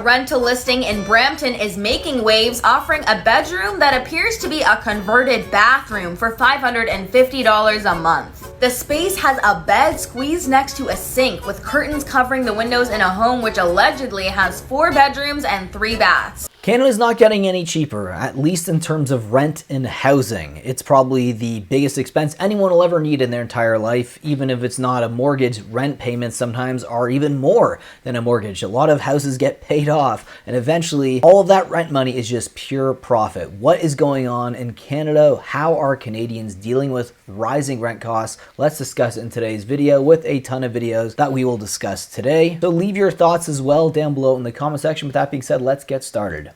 rental listing in Brampton is making waves, offering a bedroom that appears to be a converted bathroom for $550 a month. The space has a bed squeezed next to a sink with curtains covering the windows in a home which allegedly has 4 bedrooms and 3 baths. Canada's not getting any cheaper, at least in terms of rent and housing. It's probably the biggest expense anyone will ever need in their entire life. Even if it's not a mortgage, rent payments sometimes are even more than a mortgage. A lot of houses get paid off, and eventually all of that rent money is just pure profit. What is going on in Canada? How are Canadians dealing with rising rent costs? Let's discuss it in today's video with a ton of videos that we will discuss today. So leave your thoughts as well down below in the comment section. With that being said, let's get started.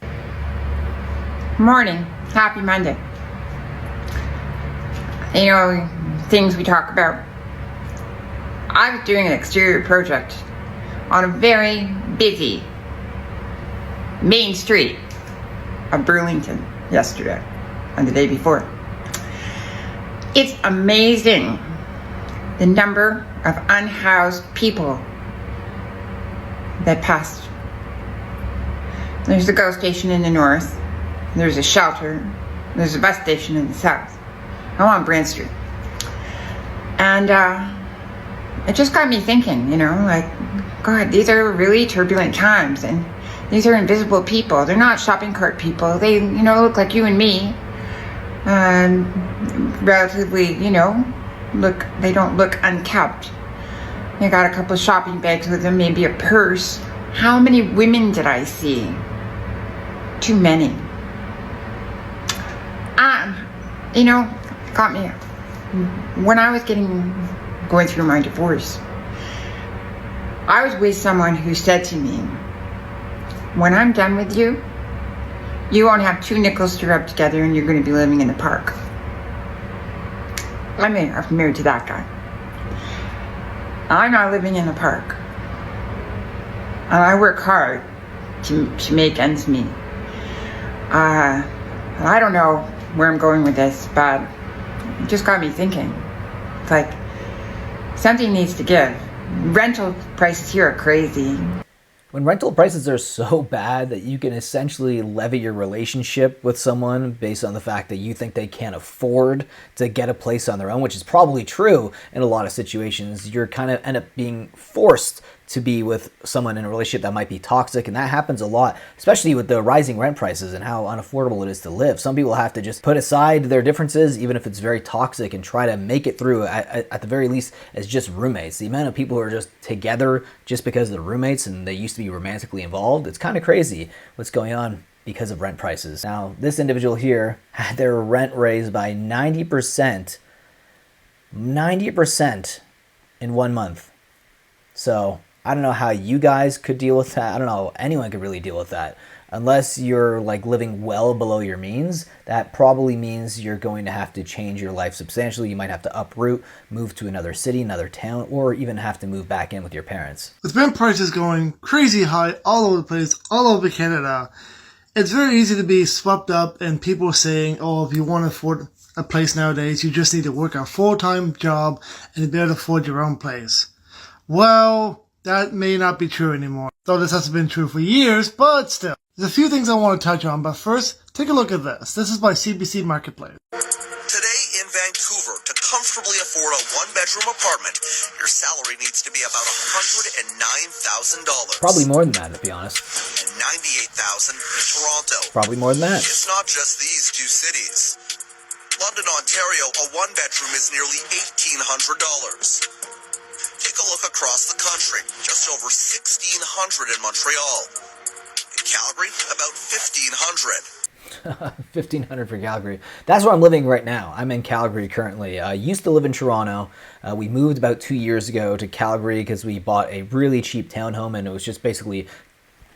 Morning. Happy Monday. You know, things we talk about. I was doing an exterior project on a very busy main street of Burlington yesterday and the day before. It's amazing the number of unhoused people that passed. There's a GO station in the north. There's a shelter. There's a bus station in the south. I'm on Brant Street. And it just got me thinking, you know, like, God, these are really turbulent times. And these are invisible people. They're not shopping cart people. They, you know, look like you and me. Relatively, you know, they don't look unkept. They got a couple of shopping bags with them, maybe a purse. How many women did I see? Too many. You know, got me. When I was going through my divorce, I was with someone who said to me, when I'm done with you, you won't have 2 nickels to rub together and you're going to be living in the park. I'm married to that guy. I'm not living in the park. And I work hard to make ends meet. I don't know where I'm going with this, but it just got me thinking. It's like, something needs to give. Rental prices here are crazy. When rental prices are so bad that you can essentially levy your relationship with someone based on the fact that you think they can't afford to get a place on their own, which is probably true in a lot of situations, you're kind of end up being forced to be with someone in a relationship that might be toxic, and that happens a lot, especially with the rising rent prices and how unaffordable it is to live. Some people have to just put aside their differences, even if it's very toxic, and try to make it through at the very least as just roommates. The amount of people who are just together just because they're roommates and they used to be romantically involved, it's kind of crazy what's going on because of rent prices. Now, this individual here had their rent raised by 90% in 1 month. So I don't know how you guys could deal with that. I don't know anyone could really deal with that. Unless you're like living well below your means, that probably means you're going to have to change your life substantially. You might have to uproot, move to another city, another town, or even have to move back in with your parents. With rent prices going crazy high all over the place, all over Canada, it's very easy to be swept up and people saying, oh, if you want to afford a place nowadays, you just need to work a full-time job and be able to afford your own place. Well, that may not be true anymore, though this hasn't been true for years, but still. There's a few things I want to touch on, but first, take a look at this. This is by CBC Marketplace. Today in Vancouver, to comfortably afford a 1-bedroom apartment, your salary needs to be about $109,000. Probably more than that, to be honest. And $98,000 in Toronto. Probably more than that. It's not just these 2 cities. London, Ontario, a 1-bedroom is nearly $1,800. Take a look across the country, just over $1,600 in Montreal. In Calgary, about $1,500. $1,500 for Calgary. That's where I'm living right now. I'm in Calgary currently. I used to live in Toronto. We moved about 2 years ago to Calgary because we bought a really cheap townhome and it was just basically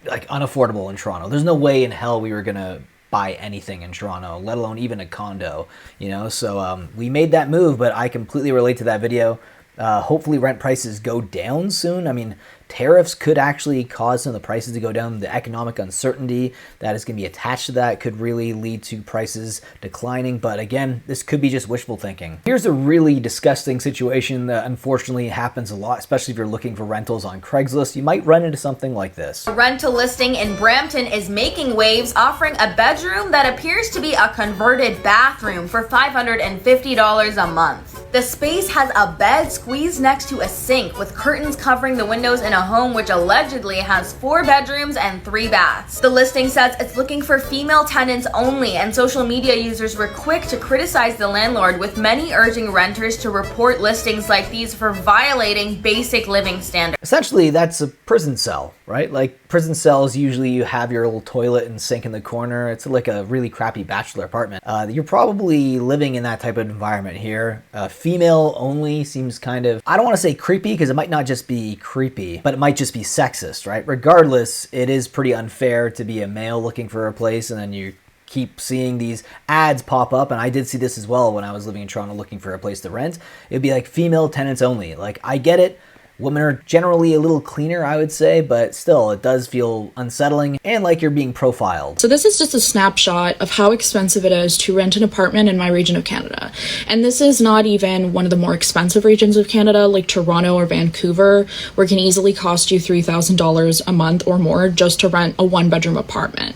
like unaffordable in Toronto. There's no way in hell we were going to buy anything in Toronto, let alone even a condo, you know? So we made that move, but I completely relate to that video. Hopefully rent prices go down soon. I mean, Tariffs could actually cause some of the prices to go down. The economic uncertainty that is going to be attached to that could really lead to prices declining. But again, this could be just wishful thinking. Here's a really disgusting situation that unfortunately happens a lot, especially if you're looking for rentals on Craigslist. You might run into something like this. A rental listing in Brampton is making waves, offering a bedroom that appears to be a converted bathroom for $550 a month. The space has a bed squeezed next to a sink with curtains covering the windows in a home which allegedly has 4 bedrooms and 3 baths. The listing says it's looking for female tenants only, and social media users were quick to criticize the landlord, with many urging renters to report listings like these for violating basic living standards. Essentially, that's a prison cell, right? Like prison cells, usually you have your little toilet and sink in the corner. It's like a really crappy bachelor apartment. You're probably living in that type of environment here. Female only seems kind of, I don't want to say creepy because it might not just be creepy, but it might just be sexist, right? Regardless, it is pretty unfair to be a male looking for a place and then you keep seeing these ads pop up, and I did see this as well when I was living in Toronto looking for a place to rent. It'd be like female tenants only. Like, I get it. Women are generally a little cleaner, I would say, but still, it does feel unsettling and like you're being profiled. So this is just a snapshot of how expensive it is to rent an apartment in my region of Canada. And this is not even one of the more expensive regions of Canada, like Toronto or Vancouver, where it can easily cost you $3,000 a month or more just to rent a 1-bedroom apartment.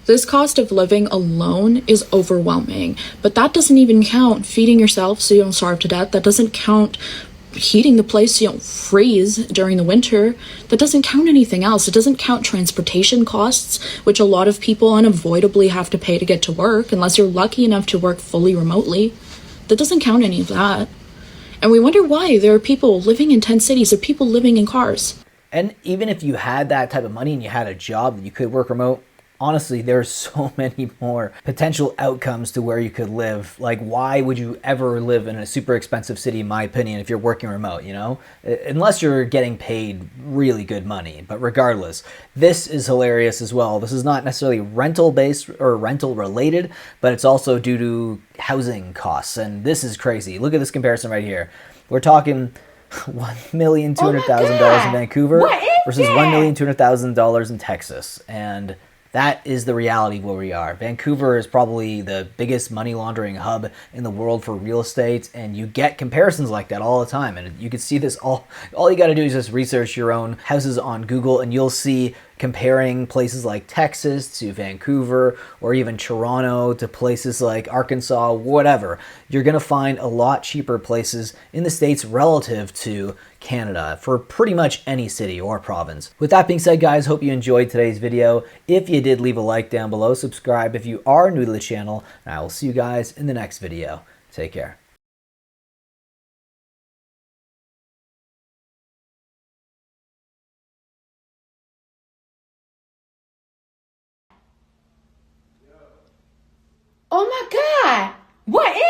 This cost of living alone is overwhelming, but that doesn't even count feeding yourself so you don't starve to death. That doesn't count heating the place so you don't freeze during the winter. That doesn't count anything else. It doesn't count transportation costs, which a lot of people unavoidably have to pay to get to work, unless you're lucky enough to work fully remotely. That doesn't count any of that. And we wonder why there are people living in tent cities, there are people living in cars. And even if you had that type of money and you had a job that you could work remote, honestly, there's so many more potential outcomes to where you could live. Like, why would you ever live in a super expensive city, in my opinion, if you're working remote, you know? Unless you're getting paid really good money. But regardless, this is hilarious as well. This is not necessarily rental-based or rental-related, but it's also due to housing costs. And this is crazy. Look at this comparison right here. We're talking $1,200,000 in Vancouver versus $1,200,000 in Texas. And that is the reality of where we are. Vancouver is probably the biggest money laundering hub in the world for real estate, and you get comparisons like that all the time. And you can see this all you got to do is just research your own houses on Google, and you'll see comparing places like Texas to Vancouver, or even Toronto to places like Arkansas, whatever. You're going to find a lot cheaper places in the States relative to Canada for pretty much any city or province. With that being said, guys, hope you enjoyed today's video. If you did, leave a like down below, subscribe if you are new to the channel, and I will see you guys in the next video. Take care. Oh my God, what is